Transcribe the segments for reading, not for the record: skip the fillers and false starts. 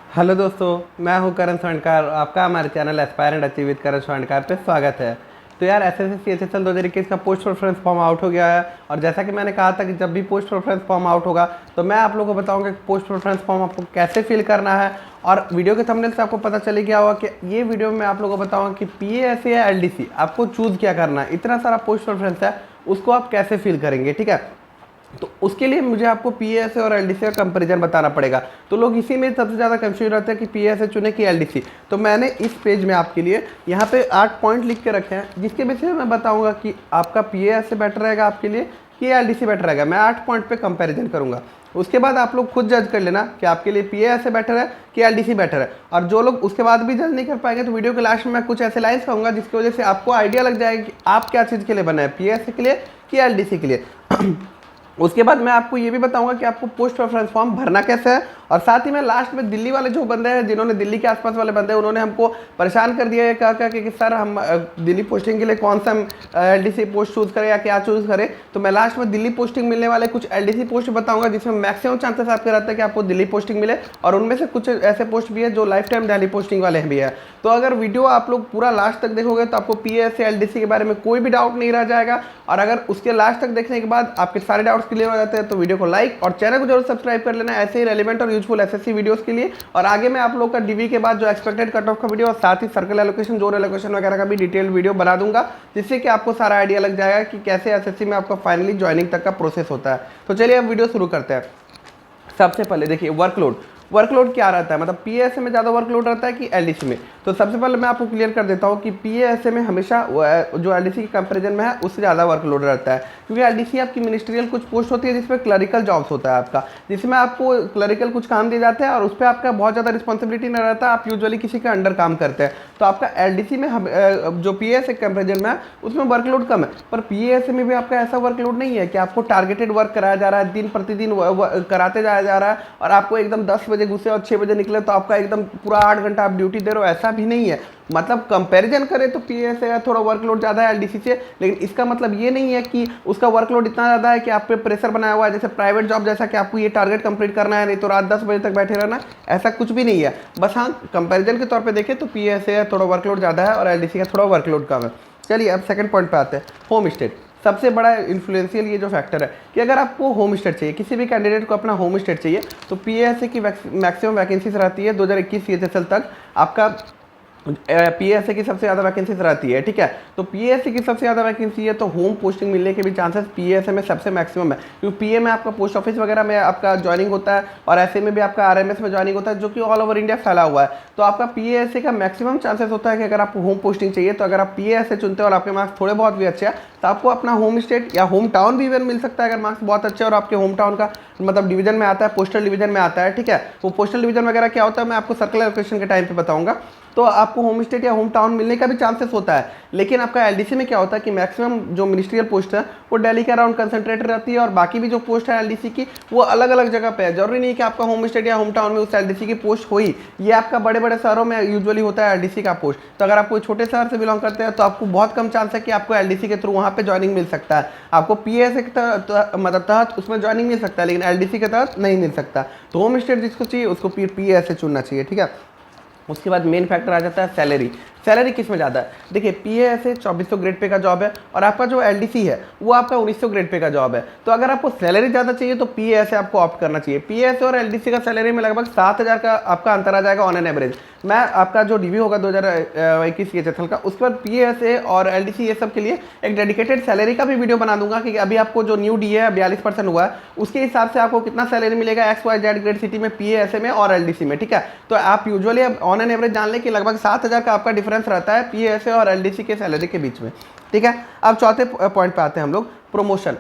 Hello दोस्तों, मैं हूं करण स्वर्णकार। आपका हमारे channel Aspire and Achieve with Karan Swarnkar पे स्वागत है। तो यार एसएससी CHSL 2021 का पोस्ट प्रेफरेंस फॉर्म आउट हो गया है और जैसा कि मैंने कहा था कि जब भी पोस्ट प्रेफरेंस फॉर्म आउट होगा तो मैं आप लोगों को बताऊंगा कि पोस्ट प्रेफरेंस फॉर्म आपको कैसे फिल करना है। और वीडियो के थंबनेल से आपको पता चल गया होगा कि ये वीडियो में आप लोगों को बताऊंगा कि PASA या LDC आपको चूज़ क्या करना है। इतना सारा पोस्ट प्रेफरेंस है, उसको आप कैसे फिल करेंगे, ठीक है। तो उसके लिए मुझे आपको PASA और LDC का कंपैरिजन बताना पड़ेगा। तो लोग इसी में सबसे ज़्यादा कंफ्यूज रहते हैं कि PASA चुने कि LDC। तो मैंने इस पेज में आपके लिए यहाँ पे 8 पॉइंट लिख के रखे हैं, जिसके बेसिस पे मैं बताऊंगा कि आपका PASA बेटर रहेगा आपके लिए कि LDC बेटर रहेगा। मैं 8 पॉइंट पे कंपैरिजन करूंगा। उसके बाद आप लोग खुद जज कर लेना कि आपके लिए PASA बेटर है कि LDC बेटर है। और जो लोग उसके बाद भी जज नहीं कर पाएंगे तो वीडियो के लास्ट में मैं कुछ ऐसे लाइन्स कहूँगा जिसकी वजह से आपको आइडिया लग जाएगा कि आप क्या चीज़ के लिए बना है, PASA के लिए कि LDC के लिए। उसके बाद मैं आपको ये भी बताऊंगा कि आपको पोस्ट प्रेफरेंस फॉर्म भरना कैसे है। और साथ ही मैं लास्ट में दिल्ली वाले जो बंदे हैं, जिन्होंने दिल्ली के आसपास वाले बंदे हैं, उन्होंने हमको परेशान कर दिया है कहा कि सर हम दिल्ली पोस्टिंग के लिए कौन सा LDC पोस्ट चूज़ करें या क्या चूज़ करें। तो मैं लास्ट में दिल्ली पोस्टिंग मिलने वाले कुछ LDC पोस्ट बताऊंगा जिसमें मैक्सिमम चांसेस आपके रहता है कि आपको दिल्ली पोस्टिंग मिले। और उनमें से कुछ ऐसे पोस्ट भी है जो लाइफ टाइम दिल्ली पोस्टिंग वाले भी है। तो अगर वीडियो आप लोग पूरा लास्ट तक देखोगे तो आपको PASA LDC के बारे में कोई भी डाउट नहीं रह जाएगा। और अगर उसके लास्ट तक देखने के बाद आपके सारे डाउट्स क्लियर हो जाते हैं तो वीडियो को लाइक और चैनल को जरूर सब्सक्राइब कर लेना ऐसे ही रेलिवेंट और यूजफुल SSC वीडियोस के लिए। और आगे मैं आप लोग का DV के बाद जो एक्सपेक्टेड कट ऑफ का वीडियो और साथ ही सर्कल एलोकेशन, जोन एलोकेशन वगैरह का भी डिटेल वीडियो बना दूंगा, जिससे कि आपको सारा आइडिया लग जाएगा कि कैसे SSC में आपका फाइनली ज्वाइनिंग तक का प्रोसेस होता है। तो चलिए अब वीडियो शुरू करते हैं। सबसे पहले देखिए वर्कलोड क्या रहता है, मतलब PASA में ज़्यादा वर्कलोड रहता है कि LDC में। तो सबसे पहले मैं आपको क्लियर कर देता हूँ कि PASA में हमेशा जो LDC के कंपैरिजन में है उससे ज़्यादा वर्कलोड रहता है, क्योंकि LDC आपकी मिनिस्ट्रियल कुछ पोस्ट होती है जिसमें क्लरिकल जॉब्स होता है आपका, जिसमें आपको क्लरिकल कुछ काम दिए जाते हैं और उस पर आपका बहुत ज़्यादा रिस्पॉन्सिबिलिटी नहीं रहता, आप यूजुअली किसी के अंडर काम करते हैं। तो आपका LDC में जो PASA के कंपेरिजन में है उसमें वर्कलोड कम है। पर PASA में भी आपका ऐसा वर्कलोड नहीं है कि आपको टारगेटेड वर्क कराया जा रहा है, दिन प्रतिदिन कराते जाया जा रहा है और आपको एकदम 10 बजे घुसे और 6 बजे निकले तो आपका एकदम पूरा 8 घंटा आप ड्यूटी दे रहे हो, ऐसा भी नहीं है। मतलब कंपैरिजन करें तो PASA थोड़ा वर्कलोड ज़्यादा है LDC से, लेकिन इसका मतलब ये नहीं है कि उसका वर्कलोड इतना ज़्यादा है कि आप पे प्रेशर बनाया हुआ है जैसे प्राइवेट जॉब जैसा कि आपको ये टारगेट कंप्लीट करना है, नहीं तो रात 10 बजे तक बैठे रहना, ऐसा कुछ भी नहीं है। बस हाँ, कंपैरिजन के तौर पे देखें तो PASA थोड़ा वर्कलोड ज़्यादा है और LDC का थोड़ा वर्कलोड कम है। चलिए अब सेकंड पॉइंट पे आते हैं, होम स्टेट। सबसे बड़ा इन्फ्लुएंशियल ये जो फैक्टर है कि अगर आपको होम स्टेट चाहिए, किसी भी कैंडिडेट को अपना होम स्टेट चाहिए, तो PASA की मैक्सिमम वैकेंसीज रहती है 2021 CHSL तक आपका PASA की सबसे ज़्यादा वैकेंसीज रहती है, ठीक है। तो PASA की सबसे ज़्यादा वैकेंसी है तो होम पोस्टिंग मिलने के भी चांसेस PASA में सबसे मैक्सिमम है, क्योंकि PA में आपका पोस्ट ऑफिस वगैरह में आपका ज्वाइनिंग होता है और ऐसे में भी आपका RMS में ज्वाइनिंग होता है जो कि ऑल ओवर इंडिया फैला हुआ है। तो आपका PASA का मैक्सिमम चांसेस होता है कि अगर आपको होम पोस्टिंग चाहिए तो अगर आप PASA चुनते हो और आपके मार्क्स थोड़े बहुत भी अच्छे हैं तो आपको अपना होम स्टेट या होम टाउन भी इवन मिल सकता है अगर मार्क्स बहुत अच्छे और आपके होम टाउन का मतलब डिवीजन में आता है, पोस्टल डिवीजन में आता है, ठीक है। वो पोस्टल डिवीजन वगैरह क्या होता है मैं आपको सर्कल एलोकेशन के टाइम पे बताऊंगा। तो आपको होम स्टेट या होम टाउन मिलने का भी चांसेस होता है। लेकिन आपका LDC में क्या होता है कि मैक्सिमम जो मिनिस्ट्रियल पोस्ट है वो दिल्ली के अराउंड कंसंट्रेटेड रहती है और बाकी भी जो पोस्ट है LDC की वो अलग अलग जगह पे है। जरूरी नहीं कि आपका होम स्टेट या होम टाउन में उस LDC की पोस्ट हो ही, ये आपका बड़े बड़े शहरों में यूजुअली होता है LDC का पोस्ट। तो अगर आप कोई छोटे शहर से बिलोंग करते हैं तो आपको बहुत कम चांस है कि आपको LDC के थ्रू वहाँ पे ज्वाइनिंग मिल सकता है। आपको PASA के मतलब तहत उसमें ज्वाइनिंग मिल सकता है लेकिन LDC के तहत नहीं मिल सकता। तो होम स्टेट जिसको चाहिए उसको PASA चुनना चाहिए, ठीक है। उसके बाद मेन फैक्टर आ जाता है सैलरी किस में ज़्यादा है। देखिए PASA 2400 ग्रेड पे का जॉब है और आपका जो LDC है वो आपका 1900 ग्रेड पे का जॉब है। तो अगर आपको सैलरी ज़्यादा चाहिए तो PASA आपको ऑप्ट करना चाहिए। PASA और LDC का सैलरी में लगभग 7000 का आपका अंतर आ जाएगा ऑन एन एवरेज। मैं आपका जो DV होगा 2021 CHSL का उसके बाद PASA और LDC ये सब के लिए एक डेडिकेटेड सैलरी का भी वीडियो बना दूंगा कि अभी आपको जो न्यू DA है 42% हुआ है उसके हिसाब से आपको कितना सैलरी मिलेगा XYZ ग्रेड सिटी में, PASA में और LDC में, ठीक है। तो आप यूजुअली अब ऑन एन एवरेज जान लें कि लगभग 7000 का आपका डिफरेंस रहता है PASA और LDC के सैलरी के बीच में, ठीक है। अब चौथे पॉइंट पे आते हैं हम लोग, प्रमोशन।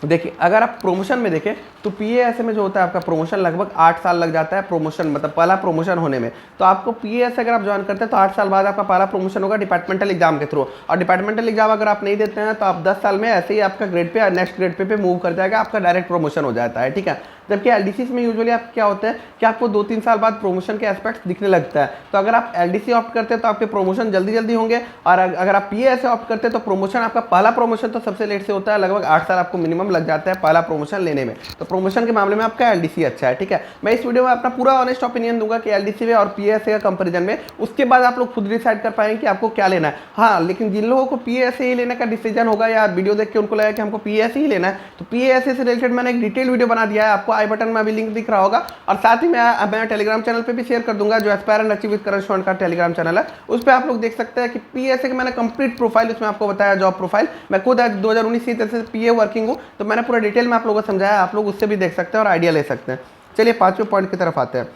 देखिए अगर आप प्रमोशन में देखें तो PASA में जो होता है आपका प्रमोशन लगभग 8 साल लग जाता है प्रमोशन, मतलब पहला प्रमोशन होने में। तो आपको PASA अगर आप ज्वाइन करते हैं तो 8 साल बाद आपका पहला प्रमोशन होगा डिपार्टमेंटल एग्जाम के थ्रू, और डिपार्टमेंटल एग्जाम अगर आप नहीं देते हैं तो आप 10 साल में ऐसे ही आपका grade pay next grade pay move कर जाएगा, आपका डायरेक्ट प्रमोशन हो जाता है, ठीक है। जबकि एलडीसी में यूजुअली आप क्या होता है कि आपको 2-3 साल बाद प्रमोशन के एस्पेक्ट्स दिखने लगता है। तो अगर आप एलडीसी ऑप्ट करते हैं तो आपके प्रमोशन जल्दी जल्दी होंगे, और अगर आप पीएस ऑप्ट करते हैं तो प्रमोशन आपका पहला प्रमोशन तो सबसे लेट से होता है, लगभग 8 साल आपको मिनिमम लग जाता है पहला प्रमोशन लेने में। तो प्रमोशन के मामले में आपका एलडीसी अच्छा है, ठीक है। मैं इस वीडियो में अपना पूरा ऑनेस्ट ओपिनियन दूंगा कि एलडीसी में और पीएसए का कंपैरिजन में, उसके बाद आप लोग खुद डिसाइड कर पाएंगे कि आपको क्या लेना है। हाँ, लेकिन जिन लोगों को पीएसए ही लेने का डिसीजन होगा या वीडियो देख के उनको लगा कि हमको पीएसए ही लेना है, तो पीएसए से रिलेटेड मैंने एक डिटेल वीडियो बना दिया है, आपको आई बटन में अभी लिंक दिख रहा होगा, और साथ ही मैं टेलीग्राम चैनल पे भी शेयर कर दूंगा, जो Aspire and Achieve with Karan student का टेलीग्राम चैनल है। उस पर आप लोग देख सकते हैं कि पीएसए का मैंने कंप्लीट प्रोफाइल उसमें आपको बताया, जॉब प्रोफाइल। मैं खुद आज 2019 से पीए वर्किंग हूँ, तो मैंने पूरा डिटेल में आप लोगों को समझाया, आप लोग उससे भी देख सकते हैं और आइडिया ले सकते हैं। चलिए 5वें पॉइंट की तरफ आते हैं,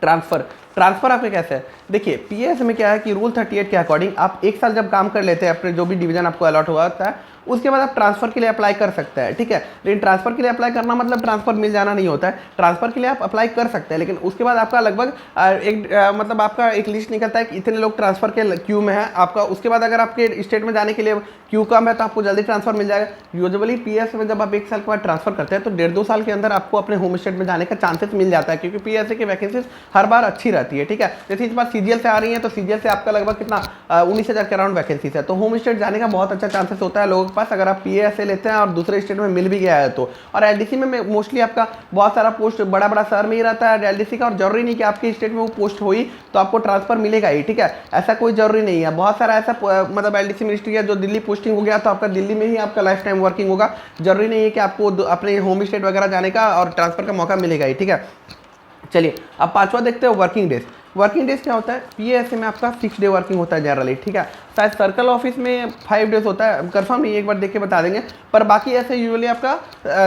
ट्रांसफर आपके कैसे है। देखिए पीएस में क्या है कि रूल 38 के अकॉर्डिंग आप 1 साल जब काम कर लेते हैं अपने जो भी डिवीजन आपको अलॉट हुआ होता है, उसके बाद आप ट्रांसफर के लिए अप्लाई कर सकते हैं, ठीक है। लेकिन ट्रांसफर के लिए अप्लाई करना मतलब ट्रांसफर मिल जाना नहीं होता है। ट्रांसफर के लिए आप अप्लाई कर सकते हैं, लेकिन उसके बाद आपका लगभग मतलब आपका एक लिस्ट निकलता है कि इतने लोग ट्रांसफर के क्यू में है आपका। उसके बाद अगर आपके स्टेट में जाने के लिए क्यू कम है तो आपको जल्दी ट्रांसफर मिल जाएगा। यूजुअली पीएस में जब आप 1 साल के बाद ट्रांसफर करते हैं तो 1.5-2 साल के अंदर आपको अपने होम स्टेट में जाने का चांसेस मिल जाता है, क्योंकि पीएसए की वैकेंसीज हर बार अच्छी रहती है, ठीक है। जैसे इस बार सीजीएल से आ रही है, तो सीजीएल से आपका लगभग कितना 19,000 के अराउंड वैकेंसीज है, तो होम स्टेट जाने का बहुत अच्छा चांसेस होता है लोगों के पास, अगर आप पीएस से लेते हैं और दूसरे स्टेट में मिल भी गया है तो। और एलडीसी में मोस्टली आपका बहुत सारा पोस्ट बड़ा बड़ा शहर में ही रहता है एलडीसी का, और जरूरी नहीं कि आपके स्टेट में वो पोस्ट हुई तो आपको ट्रांसफर मिलेगा ही, ठीक है। ऐसा कोई जरूरी नहीं है। बहुत सारा ऐसा मतलब एलडीसी मिनिस्ट्री है जो दिल्ली पोस्टिंग हो गया तो आपका दिल्ली में ही आपका लाइफ टाइम वर्किंग होगा, जरूरी नहीं है कि आपको अपने होम स्टेट वगैरह जाने का और ट्रांसफर का मौका मिलेगा ही, ठीक है। चलिए अब 5वां देखते हो, वर्किंग डेज। वर्किंग डेज क्या होता है, पीएसए में आपका 6 डे वर्किंग होता है जनरली, ठीक है। शायद सर्कल ऑफिस में 5 डेज होता है, कंफर्म नहीं, एक बार देख के बता देंगे, पर बाकी ऐसे यूजुअली आपका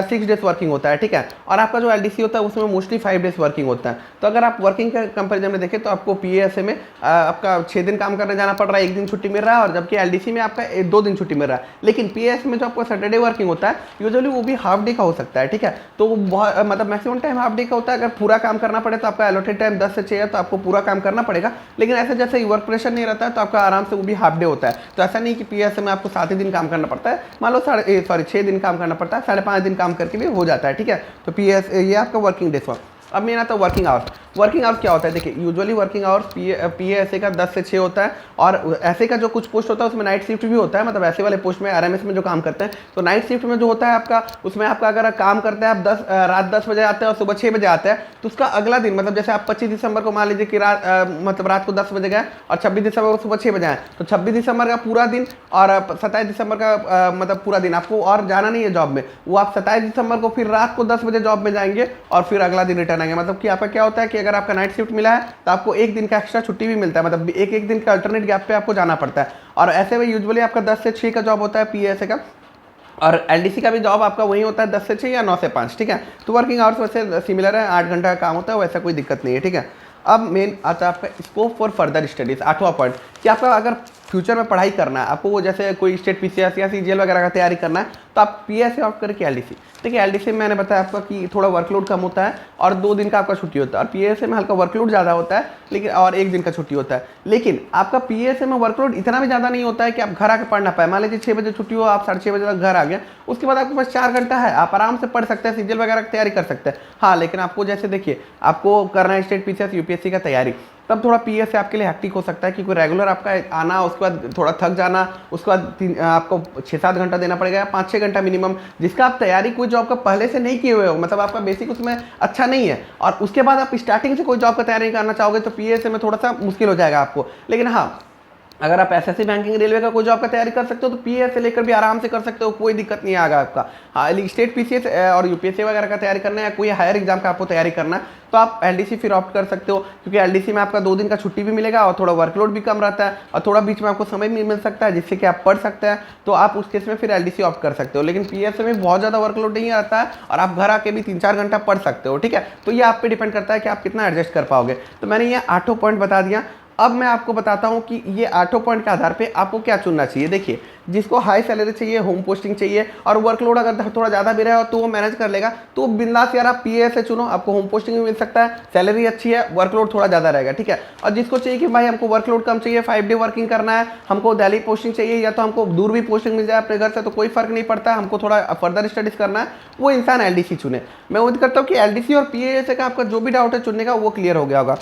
6 डेज वर्किंग होता है, ठीक है। और आपका जो एलडीसी होता है उसमें मोस्टली 5 डेज वर्किंग होता है। तो अगर आप वर्किंग के कंपेरिजन में देखें तो आपको पीएसए में आपका 6 दिन काम करने जाना पड़ रहा है, 1 दिन छुट्टी मिल रहा है, और जबकि एलडीसी में आपका 2 दिन छुट्टी मिल रहा है। लेकिन पीएसए में जो आपका सैटरडे वर्किंग होता है यूजुअली वो भी हाफ डे का हो सकता है, ठीक है। तो वो बहुत मतलब मैक्सिमम टाइम हाफ डे का होता है। अगर पूरा काम करना पड़े तो आपका अलॉटेड टाइम 10 से 6 है, तो आपको पूरा काम करना पड़ेगा। लेकिन ऐसे जैसे वर्क प्रेशर नहीं रहता है तो आपका आराम से वो भी हाफ डे होता है। तो ऐसा नहीं कि पीएसए में आपको 7 ही दिन काम करना पड़ता है, मान लो 6 दिन काम करना पड़ता है, 5.5 दिन काम करके भी हो जाता है, ठीक है। तो पीएसए ये आपका वर्किंग डेज हुआ। अब मेन आता है वर्किंग आवर्स। वर्किंग आवर्स क्या होता है, देखिए यूजुअली वर्किंग आवर्स पीएसए का 10 से 6 होता है, और ऐसे का जो कुछ पोस्ट होता है उसमें नाइट शिफ्ट भी होता है, मतलब ऐसे वाले पोस्ट में आरएमएस में जो काम करते हैं तो नाइट शिफ्ट में जो होता है आपका, उसमें आपका अगर काम करते हैं आप रात 10 बजे आते हैं और सुबह 6 बजे आते हैं, तो उसका अगला दिन मतलब जैसे आप 25 दिसंबर को मान लीजिए कि मतलब रात को 10 बजे गए और 26 दिसंबर को सुबह 6 बजे आए, तो 26 दिसंबर का पूरा दिन और 27 दिसंबर का मतलब पूरा दिन आपको और जाना नहीं है जॉब में, वो आप 27 दिसंबर को फिर रात को 10 बजे जॉब में जाएंगे और फिर अगला दिन रिटर्न आएंगे। मतलब कि आपका क्या होता है कि अगर आपका नाइट शिफ्ट मिला है तो आपको 1 दिन का एक्स्ट्रा छुट्टी भी मिलता है, मतलब एक दिन का अल्टरनेट गैप पे आपको जाना पड़ता है। और ऐसे में यूजुअली आपका 10 से 6 का जॉब होता है पीएसए का, और एलडीसी का भी जॉब आपका वही होता है 10 से 6 या 9 से 5, ठीक है। तो वर्किंग आवर्स वैसे सिमिलर है, 8 घंटा का काम होता है, वैसा कोई दिक्कत नहीं है, ठीक है। अब मेन आता है आपका स्कोप फॉर फर्दर स्टडीज, 8वां पॉइंट, कि आपका अगर फ्यूचर में पढ़ाई करना है, आपको वो जैसे कोई स्टेट पीसीएस या सीजीएल वगैरह का तैयारी करना है, तो आप पीएसए ऑप्ट करके एलडीसी। देखिए एलडीसी में मैंने बताया आपका कि थोड़ा वर्कलोड कम होता है और 2 दिन का आपका छुट्टी होता है, और पीएसए में हल्का वर्कलोड ज़्यादा होता है लेकिन और 1 दिन का छुट्टी होता है। लेकिन आपका पीएसए में वर्कलोड इतना भी ज़्यादा नहीं होता है कि आप घर आकर पढ़ ना पाए। मान लीजिए 6 बजे छुट्टी हो, आप 6:30 बजे तक घर आ गए, उसके बाद आपके पास 4 घंटा है, आप आराम से पढ़ सकते हैं, सीजीएल वगैरह की तैयारी कर सकते हैं। हाँ, लेकिन आपको जैसे देखिए आपको करना है स्टेट पीसीएस यूपीएससी का तैयारी, तब थोड़ा पीएसए आपके लिए हैक्टिक हो सकता है, क्योंकि रेगुलर आपका आना, उसके बाद थोड़ा थक जाना, उसके बाद आपको 6-7 घंटा देना पड़ेगा, 5-6 घंटा मिनिमम, जिसका आप तैयारी कोई जॉब का पहले से नहीं किए हुए हो, मतलब आपका बेसिक उसमें अच्छा नहीं है, और उसके बाद आप स्टार्टिंग से कोई जॉब का तैयारी करना चाहोगे तो पीएसए में थोड़ा सा मुश्किल हो जाएगा आपको। लेकिन हाँ, अगर आप एसएससी बैंकिंग रेलवे का कोई जॉब का तैयारी कर सकते हो तो पीएसए लेकर भी आराम से कर सकते हो, कोई दिक्कत नहीं आएगा आपका। हाँ, स्टेट पीसीएस और यूपीएससी वगैरह का तैयारी करना है या कोई हायर एग्जाम का आपको तैयारी करना है तो आप एलडीसी फिर ऑप्ट कर सकते हो, क्योंकि एलडीसी में आपका 2 दिन का छुट्टी भी मिलेगा और थोड़ा वर्कलोड भी कम रहता है और थोड़ा बीच में आपको समय भी मिल सकता है जिससे कि आप पढ़ सकते हैं, तो आप उस केस में फिर एलडीसी ऑप्ट कर सकते हो। लेकिन पीएसए में बहुत ज़्यादा वर्कलोड नहीं आता है और आप घर आके भी 3-4 घंटा पढ़ सकते हो, ठीक है। तो ये आप पे डिपेंड करता है कि आप कितना एडजस्ट कर पाओगे। तो मैंने ये 8 पॉइंट बता दिया। अब मैं आपको बताता हूँ कि ये 8 पॉइंट के आधार पे आपको क्या चुनना चाहिए। देखिए, जिसको हाई सैलरी चाहिए, होम पोस्टिंग चाहिए और वर्कलोड अगर थोड़ा ज़्यादा भी रहा तो वो मैनेज कर लेगा, तो बिंदास यार आप पीए से चुनो, आपको होम पोस्टिंग भी मिल सकता है, सैलरी अच्छी है, वर्कलोड थोड़ा ज़्यादा रहेगा, ठीक है। और जिसको चाहिए कि भाई हमको वर्कलोड कम चाहिए, 5 डे वर्किंग करना है, हमको दिल्ली पोस्टिंग चाहिए या तो हमको दूर भी पोस्टिंग मिल जाए अपने घर से तो कोई फर्क नहीं पड़ता, हमको थोड़ा फर्दर स्टडीज करना है, वो इंसान एलडीसी चुने। मैं उम्मीद करता हूँ कि एलडीसी और पीए का आपका जो भी डाउट है चुनने का वो क्लियर हो गया होगा।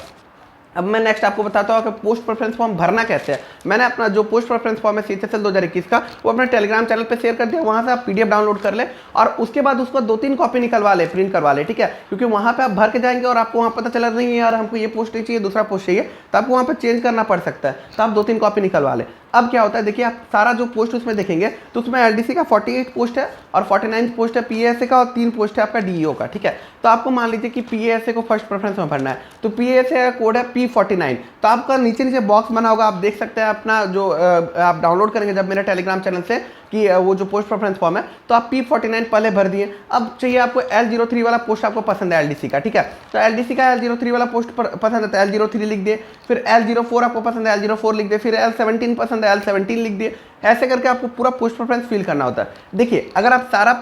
अब मैं नेक्स्ट आपको बताता हूँ कि पोस्ट प्रेफरेंस फॉर्म भरना कैसे है। मैंने अपना जो पोस्ट प्रेफरेंस फॉर्म है सीएचएसएल 2021 का वो अपने टेलीग्राम चैनल पे शेयर कर दिया, वहाँ से आप पीडीएफ डाउनलोड कर ले और उसके बाद उसको 2-3 कॉपी निकलवा ले, प्रिंट करवा ले, ठीक है। क्योंकि वहाँ पे आप भर के जाएंगे और आपको वहाँ पता चला नहीं है यार हमको ये पोस्ट नहीं चाहिए, दूसरा पोस्ट चाहिए, तो आपको वहाँ पर चेंज करना पड़ सकता है, तो आप 2-3 कॉपी निकलवा ले। अब क्या होता है, देखिए आप सारा जो पोस्ट उसमें देखेंगे तो उसमें एलडीसी का 48 पोस्ट है और 49 पोस्ट है पीएसए का और 3 पोस्ट है आपका डीईओ का, ठीक है। तो आपको मान लीजिए कि पीएसए को फर्स्ट प्रेफरेंस में भरना है, तो पीएसए का कोड है P49। तो आपका नीचे नीचे बॉक्स बना होगा, आप देख सकते हैं अपना जो आप डाउनलोड करेंगे जब मेरे टेलीग्राम चैनल से कि वो जो पोस्ट प्रेफरेंस फॉर्म है, तो आप P49 पहले भर दिए। अब चाहिए आपको L03 वाला पोस्ट आपको पसंद है एलडीसी का, ठीक है। तो एलडीसी का L03 वाला पोस्ट पसंद है तो L03 लिख दिए, फिर L04 आपको पसंद है L04 लिख दिए, फिर L17 पसंद है L17 लिख दिए। ऐसे करके आपको पूरा पोस्ट प्रेफरेंस फिल करना होता है। देखिए अगर आप सारा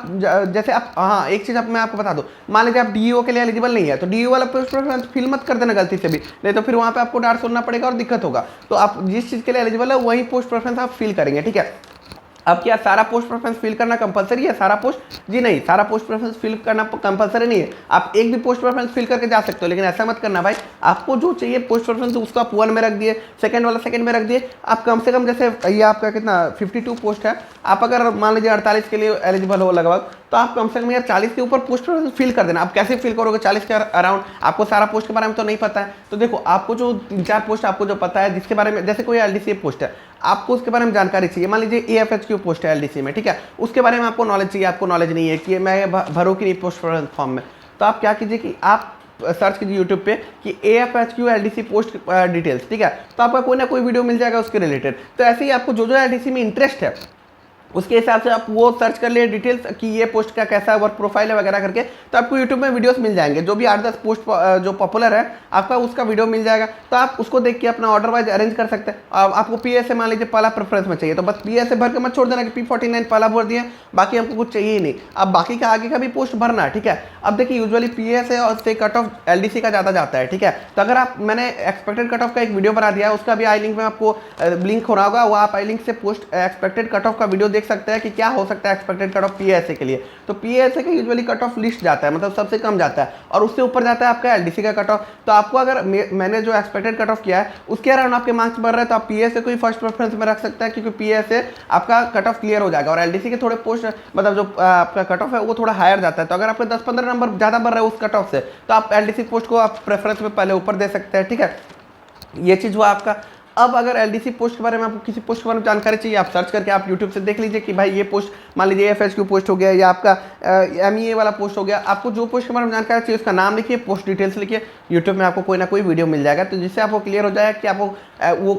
जैसे आप, हाँ एक चीज़ मैं आपको बता दूं, मान लीजिए आप डीईओ के लिए एलिजिबल नहीं है तो डीईओ वाला पोस्ट प्रेफरेंस फिल मत कर देना गलती से भी, नहीं तो फिर वहाँ पे आपको डांट सुनना पड़ेगा और दिक्कत होगा। तो आप जिस चीज़ के लिए एलिजिबल है वही पोस्ट प्रेफरेंस आप फिल करेंगे, ठीक है। अब क्या सारा पोस्ट प्रेफरेंस फिल करना कंपलसरी है? सारा पोस्ट, जी नहीं, सारा पोस्ट प्रेफरेंस फिल करना कंपलसरी नहीं है। आप एक भी पोस्ट प्रेफरेंस फिल करके जा सकते हो, लेकिन ऐसा मत करना भाई। आपको जो चाहिए पोस्ट प्रेफरेंस उसको आप 1 में रख दिए, सेकंड वाला सेकंड में रख दिए। आप कम से कम, जैसे ये आपका कितना 52 पोस्ट है, आप अगर मान लीजिए 48 के लिए एलिजिबल हो लगभग, तो आप कम से कम यार 40 के ऊपर पोस्ट प्रेफरेंस फिल कर देना। आप कैसे फिल करोगे 40 के अराउंड? आपको सारा पोस्ट के बारे में तो नहीं पता है। तो देखो आपको जो 3-4 पोस्ट आपको जो पता है जिसके बारे में, जैसे कोई एलडीसी पोस्ट है आपको उसके बारे में जानकारी चाहिए, मान लीजिए एएफएचक्यू पोस्ट है एलडीसी में, ठीक है, उसके बारे में आपको नॉलेज चाहिए, आपको नॉलेज नहीं है कि मैं भरूँ कि नहीं पोस्ट प्रेफरेंस फॉर्म में, तो आप क्या कीजिए कि आप सर्च कीजिए यूट्यूब पे कि एएफएचक्यू एलडीसी पोस्ट डिटेल्स, ठीक है। तो आपका कोई ना कोई वीडियो मिल जाएगा उसके रिलेटेड। तो ऐसे ही आपको जो जो एलडीसी में इंटरेस्ट है उसके हिसाब से आप वो सर्च कर लिए डिटेल्स कि ये पोस्ट का कैसा वर्क प्रोफाइल है वगैरह करके, तो आपको यूट्यूब में वीडियोस मिल जाएंगे। जो भी 8-10 पोस्ट जो पॉपुलर है आपका उसका वीडियो मिल जाएगा, तो आप उसको देख के अपना ऑर्डर वाइज अरेंज कर सकते हैं। आपको पीएसए मान लीजिए पहला प्रेफरेंस में चाहिए तो बस पीएसए भर के मत छोड़ देना कि P49 पहला भर दिया, बाकी हमको कुछ चाहिए ही नहीं। अब बाकी का आगे का भी पोस्ट भरना है, ठीक है। अब देखिए यूजुअली पीएसए और से कट ऑफ एलडीसी का ज़्यादा जाता है, ठीक है। तो अगर आप, मैंने एक्सपेक्टेड कट ऑफ का एक वीडियो बना दिया है, उसका भी आई लिंक में आपको लिंक हो रहा होगा, वो आप आई लिंक से पोस्ट एक्सपेक्टेड कट ऑफ का वीडियो देख सकते हैं कि क्या हो सकता है एक्सपेक्टेड कट ऑफ पीएसए के लिए। तो पीएसए का यूजुअली कट ऑफ लिस्ट जाता है, मतलब सबसे कम जाता है, और उससे ऊपर जाता है आपका एलडीसी का कट ऑफ। तो आपको अगर मैंने जो एक्सपेक्टेड कट ऑफ किया है उसके अराउंड आपके मार्क्स बढ़ रहे हैं तो आप पीएसए को ही फर्स्ट प्रेफरेंस में रख सकते हैं, क्योंकि पीएसए आपका कट ऑफ क्लियर हो जाएगा और एलडीसी के थोड़े पोस्ट, मतलब जो आपका कट ऑफ है वो थोड़ा हायर जाता है। तो अगर आपके 10-15 नंबर ज़्यादा बढ़ रहे हैं उस कट ऑफ से, तो आप एलडीसी पोस्ट को आप प्रेफरेंस में पहले ऊपर दे सकते हैं, ठीक है। ये चीज़ हुआ आपका। अब अगर एलडीसी पोस्ट के बारे में आपको किसी पोस्ट के बारे में जानकारी चाहिए, आप सर्च करके आप यूट्यूब से देख लीजिए कि भाई ये पोस्ट, मान लीजिए एफएचक्यू पोस्ट हो गया या आपका एमईए वाला पोस्ट हो गया, आपको जो पोस्ट के बारे में जानकारी चाहिए उसका नाम लिखिए, पोस्ट डिटेल्स लिखिए, यूट्यूब में आपको कोई ना कोई वीडियो मिल जाएगा, तो जिससे आपको क्लियर हो जाएगा कि आपको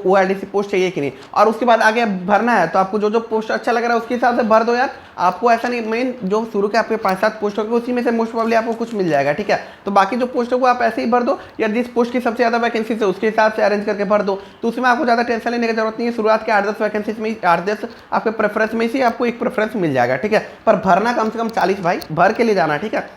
वो एलडीसी पोस्ट चाहिए कि नहीं। और उसके बाद आगे भरना है तो आपको जो जो पोस्ट अच्छा लग रहा है उसके हिसाब से भर दो यार। आपको ऐसा नहीं, मेन जो शुरू के आपके 5-7 पोस्ट होंगे उसी में से मोस्ट प्रॉब्ली आपको कुछ मिल जाएगा, ठीक है। तो बाकी जो पोस्ट है वो आप ऐसे ही भर दो, या जिस पोस्ट की सबसे ज़्यादा वैकेंसी है उसके हिसाब से अरेंज करके भर दो, तो उसमें आपको ज़्यादा टेंशन लेने की जरूरत नहीं है। शुरुआत के 8-10 वैकेंसीज में, 8-10 आपके प्रेफरेंस में से आपको एक प्रेफरेंस मिल जाएगा, ठीक है। पर भरना कम से कम 40 भाई भर के लिए जाना, ठीक है।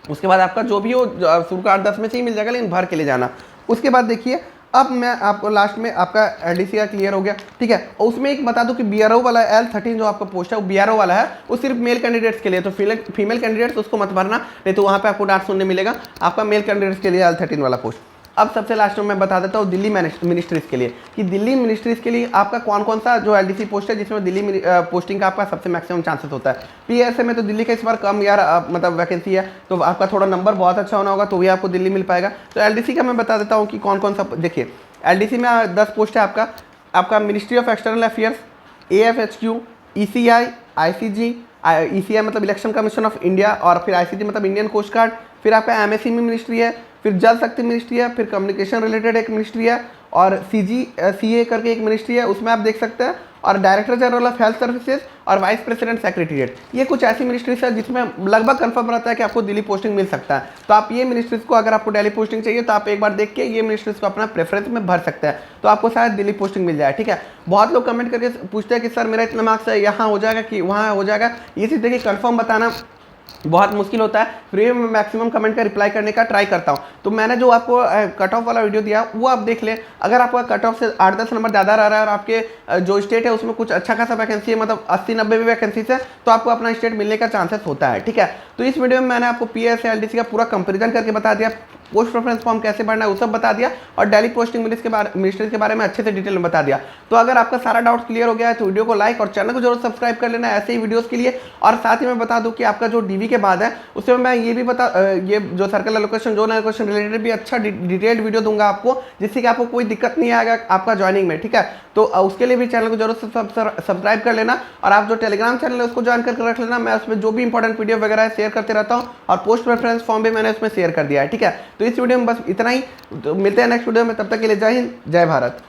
उसके बाद आपका जो भी हो शुरू का 8-10 में से ही मिल जाएगा, लेकिन भर के लिए जाना। उसके बाद देखिए अब मैं आपको लास्ट में आपका एलडीसी का क्लियर हो गया, ठीक है। और उसमें एक बता दूं कि बीआरओ वाला L13 जो आपका पोस्ट है वो बीआरओ वाला है, वो सिर्फ मेल कैंडिडेट्स के लिए, तो फीमेल कैंडिडेट्स उसको मत भरना, नहीं तो वहाँ पे आपको डांट सुनने मिलेगा। आपका मेल कैंडिडेट्स के लिए L13 वाला पोस्ट। अब सबसे लास्ट में मैं बता देता हूँ दिल्ली मिनिस्ट्रीज के लिए कि दिल्ली मिनिस्ट्रीज के लिए आपका कौन कौन सा जो एलडीसी पोस्ट है जिसमें दिल्ली पोस्टिंग का आपका सबसे मैक्सिमम चांसेस होता है। पीएसए में तो दिल्ली का इस बार कम यार मतलब वैकेंसी है, तो आपका थोड़ा नंबर बहुत अच्छा होना होगा तो भी आपको दिल्ली मिल पाएगा। तो एलडीसी का मैं बता देता हूँ कि कौन कौन सा, देखिए एलडीसी में 10 पोस्ट है आपका ministry of external affairs, AFHQ, ECI, ICG, ECI मतलब इलेक्शन कमीशन ऑफ इंडिया, और फिर आईसीजी मतलब इंडियन कोस्ट गार्ड, फिर आपका एमएसएमई मिनिस्ट्री है, फिर जल शक्ति मिनिस्ट्री है, फिर कम्युनिकेशन रिलेटेड एक मिनिस्ट्री है, और सीए करके एक मिनिस्ट्री है, उसमें आप देख सकते हैं। और director general of health services और वाइस प्रेसिडेंट सेक्रेटरीट। ये कुछ ऐसी मिनिस्ट्रीज है जिसमें लगभग कंफर्म रहता है कि आपको दिल्ली पोस्टिंग मिल सकता है। तो आप ये मिनिस्ट्रीज को, अगर आपको दिल्ली पोस्टिंग चाहिए तो आप एक बार देख के ये मिनिस्ट्रीज को अपना प्रेफरेंस में भर सकते हैं, तो आपको शायद दिल्ली पोस्टिंग मिल जाए। ठीक है, बहुत लोग कमेंट करके पूछते हैं कि सर मेरा इतना मार्क्स है, यहाँ हो जाएगा कि वहाँ हो जाएगा। ये चीज़ देखिए कंफर्म बताना बहुत मुश्किल होता है, फिर मैं मैक्सिमम कमेंट का रिप्लाई करने का ट्राई करता हूँ। तो मैंने जो आपको कट ऑफ वाला वीडियो दिया वो आप देख लें। अगर आपका कट ऑफ से 8-10 नंबर ज़्यादा रह रहा है और आपके जो स्टेट है उसमें कुछ अच्छा खासा वैकेंसी है, मतलब 80-90 भी वैकेंसीज है, तो आपको अपना स्टेट मिलने का चांसेस होता है। ठीक है, तो इस वीडियो में मैंने आपको PSC LDC का पूरा कंपेरिजन करके बता दिया, पोस्ट प्रेफरेंस फॉर्म कैसे भरना है वो सब बता दिया, और दिल्ली पोस्टिंग मिनिस्ट्रीज के बारे में अच्छे से डिटेल में बता दिया। तो अगर आपका सारा डाउट क्लियर हो गया है तो वीडियो को लाइक और चैनल को जरूर सब्सक्राइब कर लेना ऐसे ही वीडियोस के लिए। और साथ ही मैं बता दूं कि आपका जो DV के बाद है उसमें मैं ये भी ये जो circle allocation zone allocation related भी अच्छा डिटेल्ड वीडियो दूंगा आपको, जिससे कि आपको कोई दिक्कत नहीं आएगा आपका ज्वाइनिंग में। ठीक है, तो उसके लिए भी चैनल को जरूर सब्सक्राइब कर लेना, और आप जो टेलीग्राम चैनल है उसको ज्वाइन करके रख लेना। मैं उसमें जो भी इंपॉर्टेंट वीडियो वगैरह शेयर करते रहता हूँ, और पोस्ट प्रेफरेंस फॉर्म भी मैंने उसमें शेयर कर दिया है। ठीक है, तो इस वीडियो में बस इतना ही, तो मिलते हैं नेक्स्ट वीडियो में, तब तक के लिए जय हिंद, जय भारत।